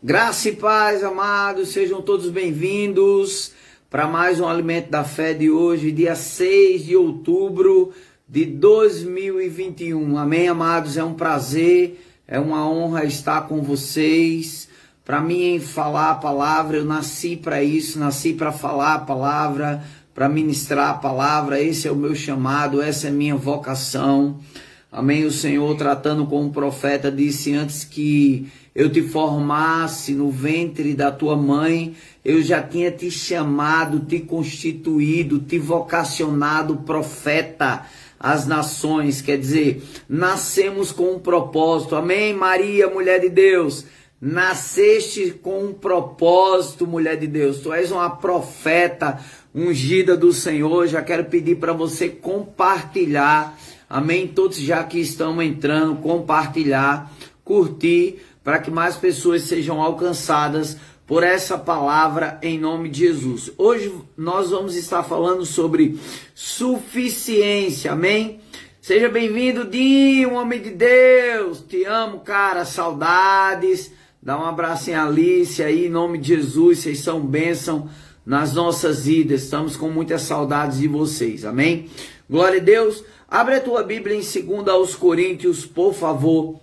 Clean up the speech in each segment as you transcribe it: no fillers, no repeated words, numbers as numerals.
Graça e paz, amados, sejam todos bem-vindos para mais um Alimento da Fé de hoje, dia 6 de outubro de 2021. Amém, amados? É um prazer, é uma honra estar com vocês. Para mim, falar a palavra, eu nasci para isso, nasci para falar a palavra, para ministrar a palavra. Esse é o meu chamado, essa é a minha vocação. Amém? O Senhor, tratando com o profeta, disse: antes que eu te formasse no ventre da tua mãe, eu já tinha te chamado, te constituído, te vocacionado profeta às nações. Quer dizer, nascemos com um propósito. Amém? Maria, mulher de Deus, nasceste com um propósito, mulher de Deus. Tu és uma profeta ungida do Senhor. Já quero pedir para você compartilhar. Amém? Todos já que estão entrando, compartilhar, curtir, para que mais pessoas sejam alcançadas por essa palavra em nome de Jesus. Hoje nós vamos estar falando sobre suficiência. Amém? Seja bem-vindo, Dinho, homem de Deus. Te amo, cara. Saudades. Dá um abraço em Alice aí, em nome de Jesus. Vocês são bênção nas nossas vidas. Estamos com muitas saudades de vocês. Amém? Glória a Deus. Abre a tua Bíblia em 2 aos Coríntios, por favor.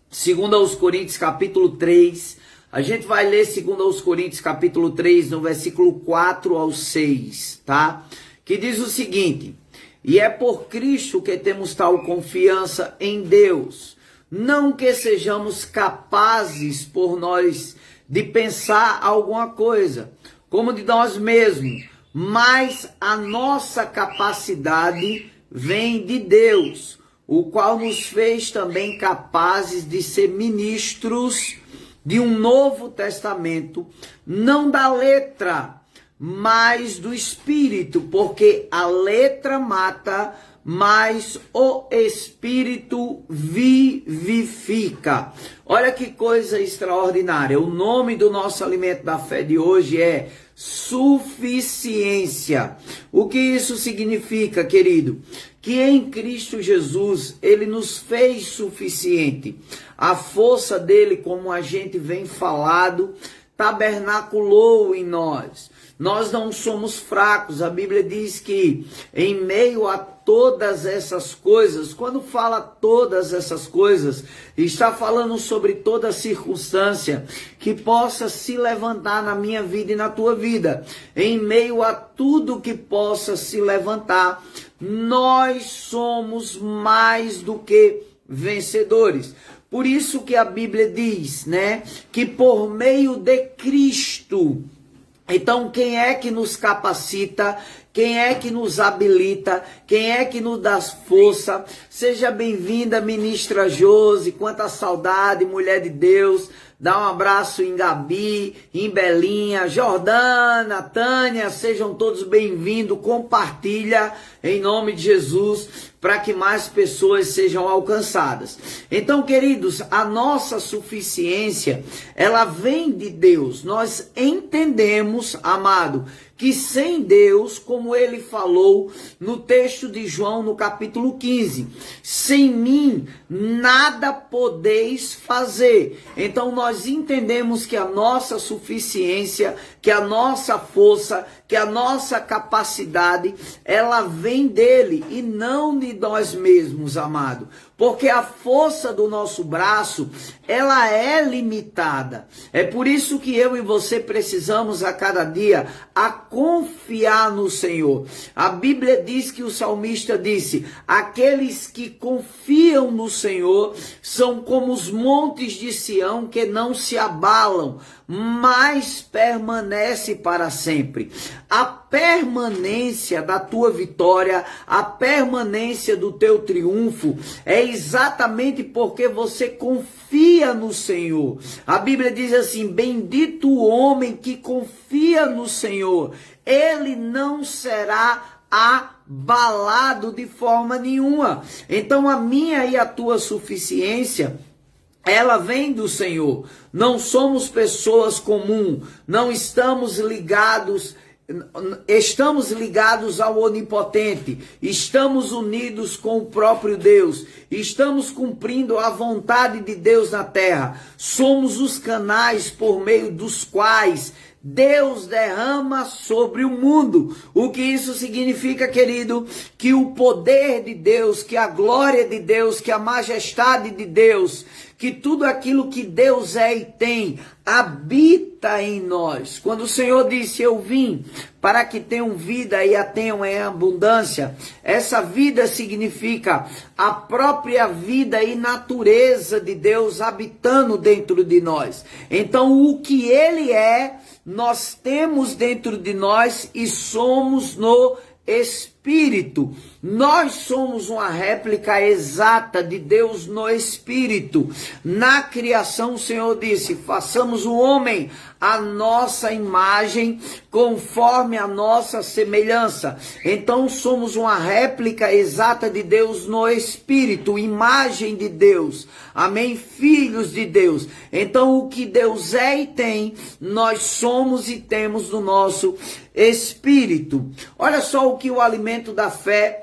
2 aos Coríntios, capítulo 3. A gente vai ler 2 aos Coríntios, capítulo 3, no versículo 4 ao 6, tá? Que diz o seguinte: e é por Cristo que temos tal confiança em Deus, não que sejamos capazes por nós de pensar alguma coisa, como de nós mesmos, mas a nossa capacidade vem de Deus, o qual nos fez também capazes de ser ministros de um novo testamento, não da letra, mas do Espírito, porque a letra mata, mas o Espírito vivifica. Olha que coisa extraordinária. O nome do nosso alimento da fé de hoje é suficiência. O que isso significa, querido? Que em Cristo Jesus, Ele nos fez suficiente. A força dele, como a gente vem falado, tabernaculou em nós. Nós não somos fracos. A Bíblia diz que em meio a todas essas coisas, quando fala todas essas coisas, está falando sobre toda circunstância que possa se levantar na minha vida e na tua vida. Em meio a tudo que possa se levantar, nós somos mais do que vencedores. Por isso que a Bíblia diz, né, que por meio de Cristo. Então, quem é que nos capacita? Quem é que nos habilita? Quem é que nos dá força? Seja bem-vinda, ministra Josi. Quanta saudade, mulher de Deus. Dá um abraço em Gabi, em Belinha, Jordana, Tânia. Sejam todos bem-vindos. Compartilha em nome de Jesus, para que mais pessoas sejam alcançadas. Então, queridos, a nossa suficiência, ela vem de Deus. Nós entendemos, amado, que sem Deus, como ele falou no texto de João, no capítulo 15, sem mim nada podeis fazer. Então nós entendemos que a nossa suficiência, que a nossa força, que a nossa capacidade, ela vem dele e não de nós mesmos, amado. Porque a força do nosso braço, ela é limitada. É por isso que eu e você precisamos a cada dia confiar no Senhor. A Bíblia diz que o salmista disse: aqueles que confiam no Senhor são como os montes de Sião que não se abalam, mas permanece para sempre. A permanência da tua vitória, a permanência do teu triunfo é exatamente porque você confia no Senhor. A Bíblia diz assim: bendito o homem que confia no Senhor, ele não será abalado de forma nenhuma. Então a minha e a tua suficiência, ela vem do Senhor. Não somos pessoas comuns, não estamos ligados estamos ligados ao Onipotente, estamos unidos com o próprio Deus, estamos cumprindo a vontade de Deus na terra, somos os canais por meio dos quais Deus derrama sobre o mundo. O que isso significa, querido? Que o poder de Deus, que a glória de Deus, que a majestade de Deus, que tudo aquilo que Deus é e tem, habita em nós. Quando o Senhor disse, eu vim para que tenham vida e a tenham em abundância, essa vida significa a própria vida e natureza de Deus habitando dentro de nós. Então, o que Ele é, nós temos dentro de nós e somos no Espírito. Nós somos uma réplica exata de Deus no Espírito. Na criação o Senhor disse, façamos o homem a nossa imagem, conforme a nossa semelhança. Então somos uma réplica exata de Deus no Espírito, imagem de Deus. Amém? Filhos de Deus. Então o que Deus é e tem, nós somos e temos no nosso Espírito. Olha só o que o alimento da fé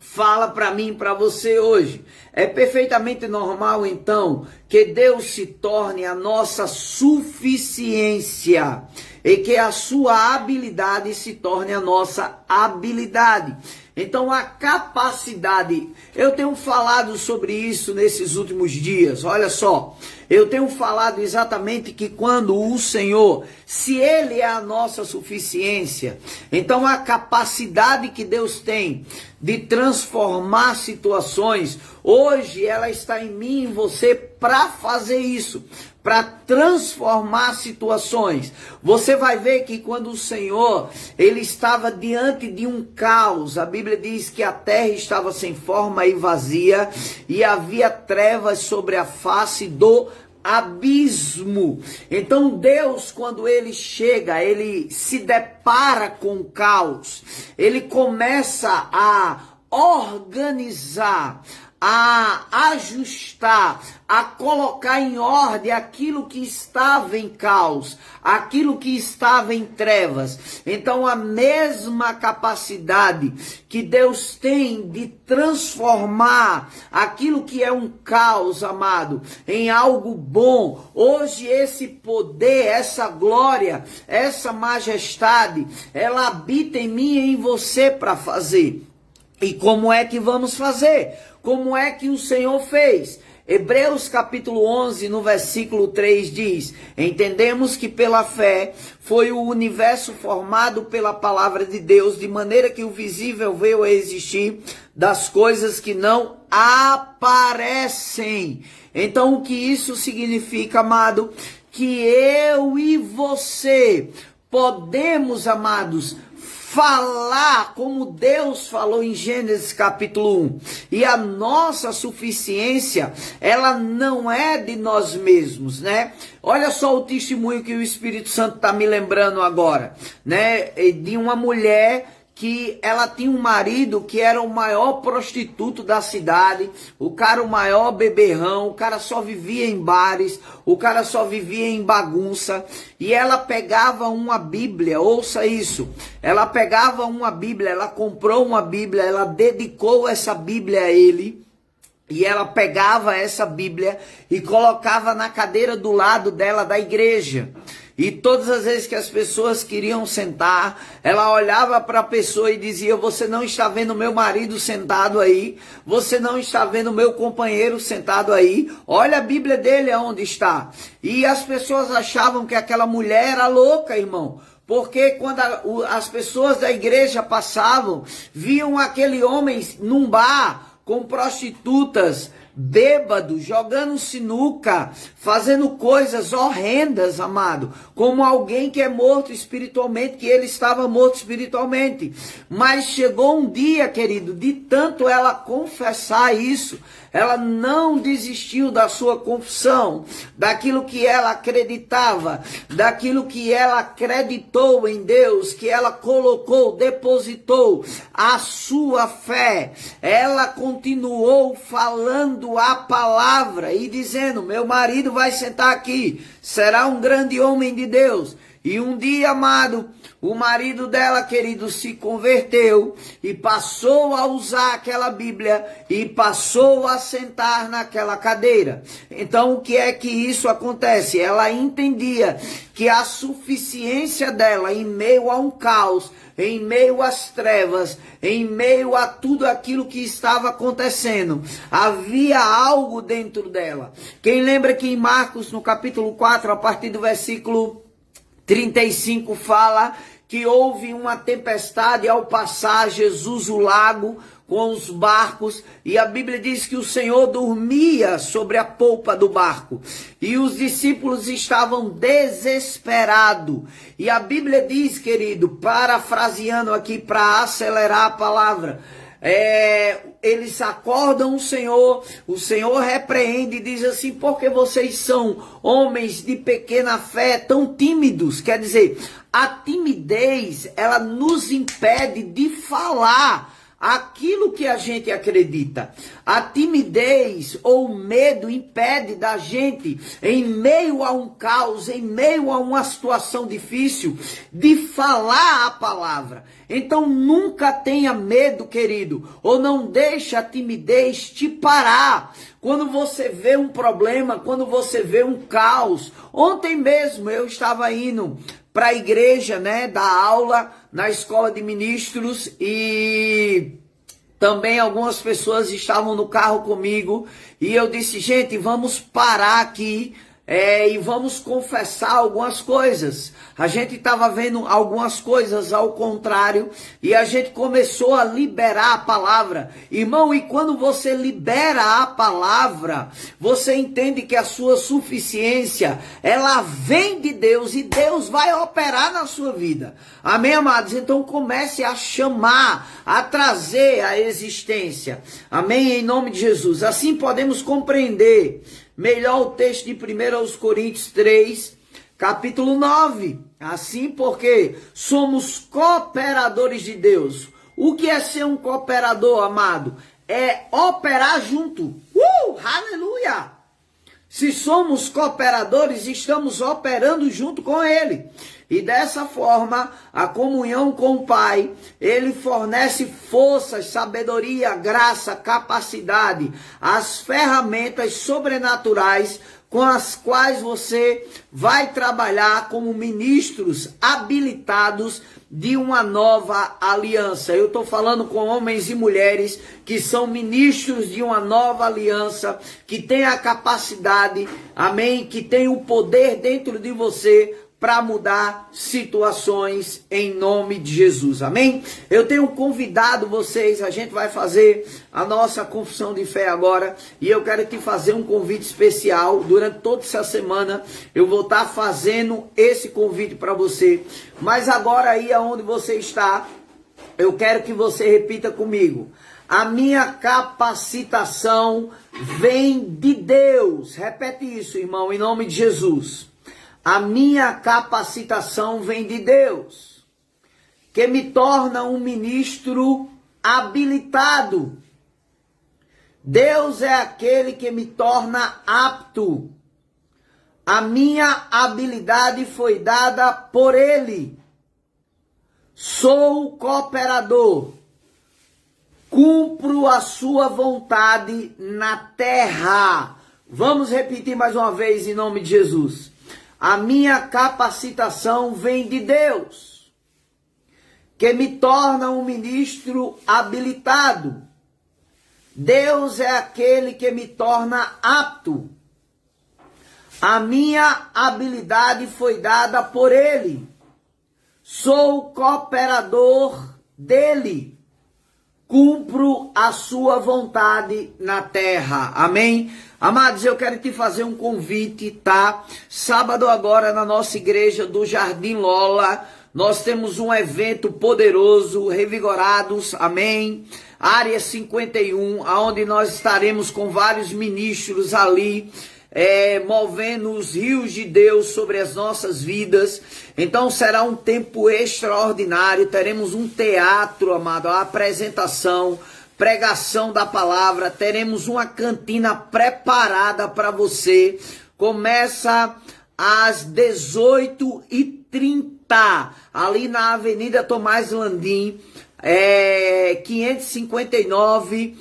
fala para mim e para você hoje. É perfeitamente normal, então, que Deus se torne a nossa suficiência e que a sua habilidade se torne a nossa habilidade. Então, a capacidade, eu tenho falado sobre isso nesses últimos dias, olha só, eu tenho falado exatamente que quando o Senhor, se Ele é a nossa suficiência, então a capacidade que Deus tem de transformar situações, hoje ela está em mim e em você para fazer isso, para transformar situações. Você vai ver que quando o Senhor, Ele estava diante de um caos, a Bíblia diz que a terra estava sem forma e vazia, e havia trevas sobre a face do abismo. Então Deus, quando Ele chega, Ele se depara com o caos, Ele começa a organizar, a ajustar, a colocar em ordem aquilo que estava em caos, aquilo que estava em trevas. Então a mesma capacidade que Deus tem de transformar aquilo que é um caos, amado, em algo bom, hoje esse poder, essa glória, essa majestade, ela habita em mim e em você para fazer. E como é que vamos fazer? Como é que o Senhor fez? Hebreus capítulo 11, no versículo 3 diz, entendemos que pela fé foi o universo formado pela palavra de Deus, de maneira que o visível veio a existir das coisas que não aparecem. Então o que isso significa, amado? Que eu e você podemos, amados, falar como Deus falou em Gênesis capítulo 1. E a nossa suficiência, ela não é de nós mesmos, né? Olha só o testemunho que o Espírito Santo está me lembrando agora, né? De uma mulher que ela tinha um marido que era o maior prostituto da cidade, o cara o maior beberrão, o cara só vivia em bares, o cara só vivia em bagunça, e ela pegava uma Bíblia, ouça isso, ela pegava uma Bíblia, ela comprou uma Bíblia, ela dedicou essa Bíblia a ele, e ela pegava essa Bíblia e colocava na cadeira do lado dela da igreja. E todas as vezes que as pessoas queriam sentar, ela olhava para a pessoa e dizia, você não está vendo meu marido sentado aí, você não está vendo meu companheiro sentado aí, olha a Bíblia dele aonde está. E as pessoas achavam que aquela mulher era louca, irmão. Porque quando as pessoas da igreja passavam, viam aquele homem num bar com prostitutas, bêbado, jogando sinuca, fazendo coisas horrendas, amado, como alguém que é morto espiritualmente, que ele estava morto espiritualmente. Mas chegou um dia, querido, de tanto ela confessar isso, ela não desistiu da sua confissão, daquilo que ela acreditava, daquilo que ela acreditou em Deus, que ela colocou, depositou a sua fé. Ela continuou falando a palavra e dizendo, meu marido vai sentar aqui, será um grande homem de Deus. E um dia, amado, o marido dela, querido, se converteu e passou a usar aquela Bíblia e passou a sentar naquela cadeira. Então, o que é que isso acontece? Ela entendia que a suficiência dela em meio a um caos, em meio às trevas, em meio a tudo aquilo que estava acontecendo, havia algo dentro dela. Quem lembra que em Marcos, no capítulo 4, a partir do versículo 35, fala que houve uma tempestade ao passar Jesus o lago com os barcos, e a Bíblia diz que o Senhor dormia sobre a polpa do barco, e os discípulos estavam desesperados, e a Bíblia diz, querido, parafraseando aqui para acelerar a palavra, eles acordam o Senhor repreende e diz assim: porque vocês são homens de pequena fé, tão tímidos? Quer dizer, a timidez, ela nos impede de falar aquilo que a gente acredita. A timidez ou medo impede da gente, em meio a um caos, em meio a uma situação difícil, de falar a palavra. Então nunca tenha medo, querido, ou não deixe a timidez te parar. Quando você vê um problema, quando você vê um caos. Ontem mesmo eu estava indo para a igreja, né, dar aula na escola de ministros, e também algumas pessoas estavam no carro comigo, e eu disse: gente, vamos parar aqui e vamos confessar algumas coisas. A gente estava vendo algumas coisas ao contrário, e a gente começou a liberar a palavra. Irmão, e quando você libera a palavra, você entende que a sua suficiência, ela vem de Deus, e Deus vai operar na sua vida. Amém, amados? Então comece a chamar, a trazer a existência. Amém? Em nome de Jesus. Assim podemos compreender melhor o texto de 1 Coríntios 3, capítulo 9. Assim, porque somos cooperadores de Deus. O que é ser um cooperador, amado? É operar junto. Aleluia! Se somos cooperadores, estamos operando junto com Ele. E dessa forma, a comunhão com o Pai, Ele fornece forças, sabedoria, graça, capacidade, as ferramentas sobrenaturais com as quais você vai trabalhar como ministros habilitados de uma nova aliança. Eu estou falando com homens e mulheres que são ministros de uma nova aliança, que tem a capacidade, amém, que tem o poder dentro de você para mudar situações em nome de Jesus, amém? Eu tenho convidado vocês, a gente vai fazer a nossa confissão de fé agora, e eu quero te fazer um convite especial. Durante toda essa semana eu vou estar fazendo esse convite para você, mas agora aí aonde você está, eu quero que você repita comigo: a minha capacitação vem de Deus. Repete isso, irmão, em nome de Jesus. A minha capacitação vem de Deus, que me torna um ministro habilitado. Deus é aquele que me torna apto. A minha habilidade foi dada por Ele. Sou cooperador. Cumpro a sua vontade na terra. Vamos repetir mais uma vez em nome de Jesus. A minha capacitação vem de Deus, que me torna um ministro habilitado. Deus é aquele que me torna apto. A minha habilidade foi dada por Ele. Sou cooperador dEle. Cumpro a sua vontade na terra. Amém? Amados, eu quero te fazer um convite, tá? Sábado agora na nossa igreja do Jardim Lola, nós temos um evento poderoso, Revigorados, amém? Área 51, onde nós estaremos com vários ministros ali, movendo os rios de Deus sobre as nossas vidas. Então será um tempo extraordinário. Teremos um teatro, amado, a apresentação, pregação da palavra. Teremos uma cantina preparada para você. Começa às 18h30, ali na Avenida Tomás Landim, 559,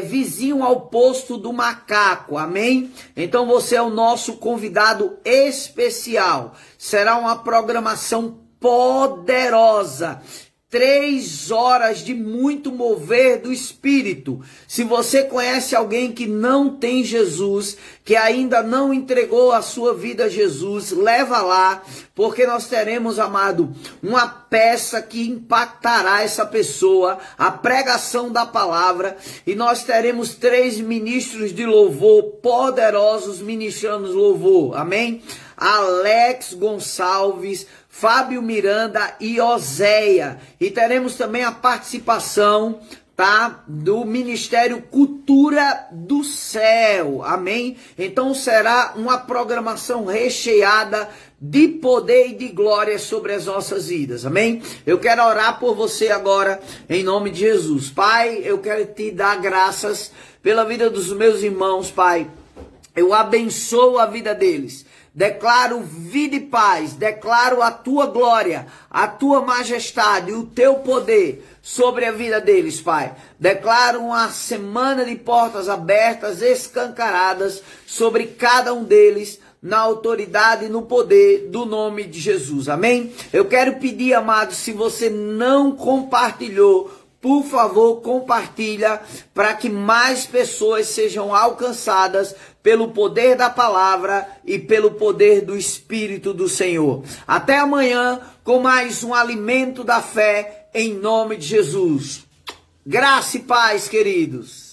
vizinho ao Posto do Macaco, amém? Então você é o nosso convidado especial. Será uma programação poderosa. 3 horas de muito mover do Espírito. Se você conhece alguém que não tem Jesus, que ainda não entregou a sua vida a Jesus, leva lá, porque nós teremos, amado, uma peça que impactará essa pessoa, a pregação da palavra, e nós teremos 3 ministros de louvor poderosos ministrando louvor, amém? Alex Gonçalves, Fábio Miranda e Oséia. E teremos também a participação, tá, do Ministério Cultura do Céu, amém? Então será uma programação recheada de poder e de glória sobre as nossas vidas, amém? Eu quero orar por você agora, em nome de Jesus. Pai, eu quero te dar graças pela vida dos meus irmãos, Pai. Eu abençoo a vida deles. Declaro vida e paz, declaro a tua glória, a tua majestade, o teu poder sobre a vida deles, Pai. Declaro uma semana de portas abertas, escancaradas sobre cada um deles, na autoridade e no poder do nome de Jesus, amém? Eu quero pedir, amado, se você não compartilhou, por favor, compartilha para que mais pessoas sejam alcançadas pelo poder da palavra e pelo poder do Espírito do Senhor. Até amanhã com mais um alimento da fé em nome de Jesus. Graça e paz, queridos.